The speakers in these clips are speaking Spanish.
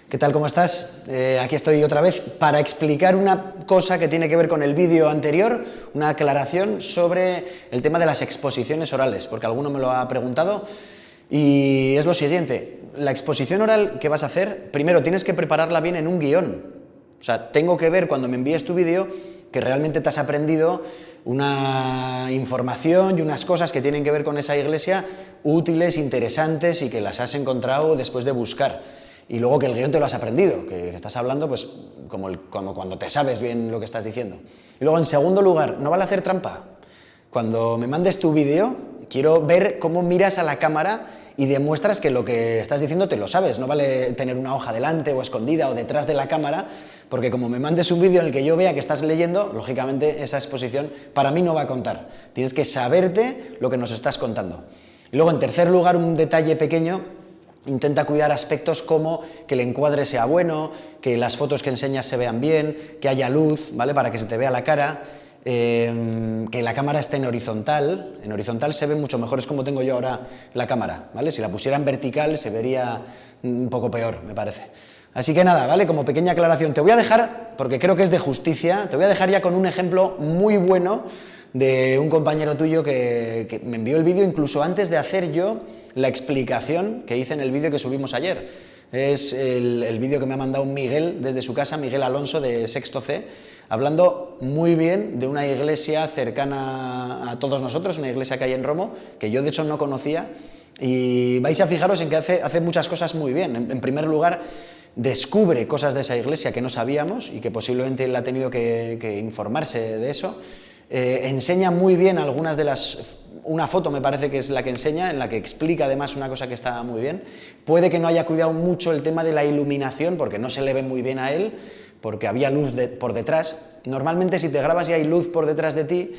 ¿Qué tal? ¿Cómo estás? Aquí estoy otra vez para explicar una cosa que tiene que ver con el vídeo anterior, una aclaración sobre el tema de las exposiciones orales, porque alguno me lo ha preguntado, y es lo siguiente: la exposición oral que vas a hacer, primero tienes que prepararla bien en un guión. O sea, tengo que ver cuando me envíes tu vídeo que realmente te has aprendido una información y unas cosas que tienen que ver con esa iglesia útiles, interesantes y que las has encontrado después de buscar. Y luego que el guión te lo has aprendido, que estás hablando pues como cuando te sabes bien lo que estás diciendo. Y luego, en segundo lugar, no vale hacer trampa. Cuando me mandes tu vídeo, quiero ver cómo miras a la cámara y demuestras que lo que estás diciendo te lo sabes. No vale tener una hoja delante o escondida o detrás de la cámara, porque como me mandes un vídeo en el que yo vea que estás leyendo, lógicamente esa exposición para mí no va a contar. Tienes que saberte lo que nos estás contando. Y luego, en tercer lugar, un detalle pequeño: intenta cuidar aspectos como que el encuadre sea bueno, que las fotos que enseñas se vean bien, que haya luz, ¿vale?, para que se te vea la cara, que la cámara esté en horizontal. En horizontal se ve mucho mejor, es como tengo yo ahora la cámara, ¿vale? Si la pusiera en vertical se vería un poco peor, me parece. Así que nada, ¿vale? Como pequeña aclaración, te voy a dejar, porque creo que es de justicia, te voy a dejar ya con un ejemplo muy bueno de un compañero tuyo que me envió el vídeo incluso antes de hacer yo la explicación que hice en el vídeo que subimos ayer. Es el vídeo que me ha mandado Miguel desde su casa, Miguel Alonso de Sexto C, hablando muy bien de una iglesia cercana a todos nosotros, una iglesia que hay en Romo, que yo de hecho no conocía, y vais a fijaros en que hace muchas cosas muy bien. En primer lugar, descubre cosas de esa iglesia que no sabíamos y que posiblemente él ha tenido que informarse de eso. Enseña muy bien algunas de las... Una foto me parece que es la que enseña, en la que explica además una cosa que está muy bien. Puede que no haya cuidado mucho el tema de la iluminación, porque no se le ve muy bien a él, porque había luz por detrás. Normalmente, si te grabas y hay luz por detrás de ti,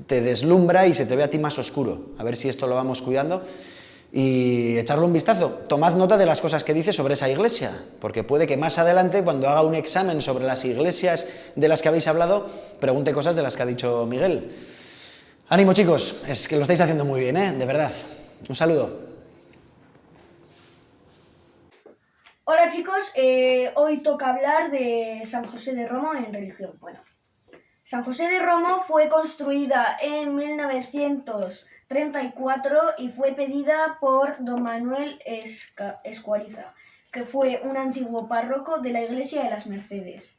te deslumbra y se te ve a ti más oscuro. A ver si esto lo vamos cuidando. Y echarle un vistazo. Tomad nota de las cosas que dice sobre esa iglesia, porque puede que más adelante, cuando haga un examen sobre las iglesias de las que habéis hablado, pregunte cosas de las que ha dicho Miguel. Ánimo, chicos, es que lo estáis haciendo muy bien, de verdad. Un saludo. Hola chicos, hoy toca hablar de San José de Romo en religión. Bueno, San José de Romo fue construida en 1934 y fue pedida por don Manuel Escuariza, que fue un antiguo párroco de la iglesia de las Mercedes.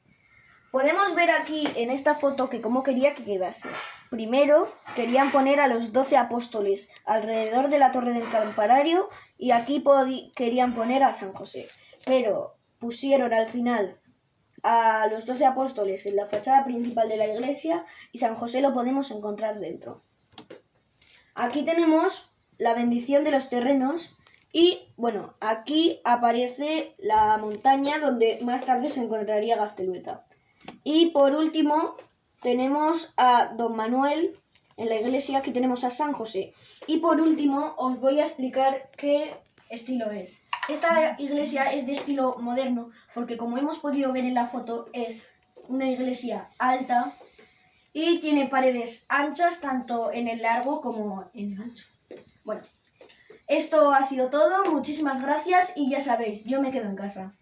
Podemos ver aquí en esta foto que cómo quería que quedase. Primero querían poner a los 12 apóstoles alrededor de la torre del campanario y aquí querían poner a San José. Pero pusieron al final a los 12 apóstoles en la fachada principal de la iglesia y San José lo podemos encontrar dentro. Aquí tenemos la bendición de los terrenos y, bueno, aquí aparece la montaña donde más tarde se encontraría Gaztelueta. Y por último tenemos a don Manuel en la iglesia, aquí tenemos a San José. Y por último os voy a explicar qué estilo es. Esta iglesia es de estilo moderno porque, como hemos podido ver en la foto, es una iglesia alta y tiene paredes anchas tanto en el largo como en el ancho. Bueno, esto ha sido todo, muchísimas gracias y ya sabéis, yo me quedo en casa.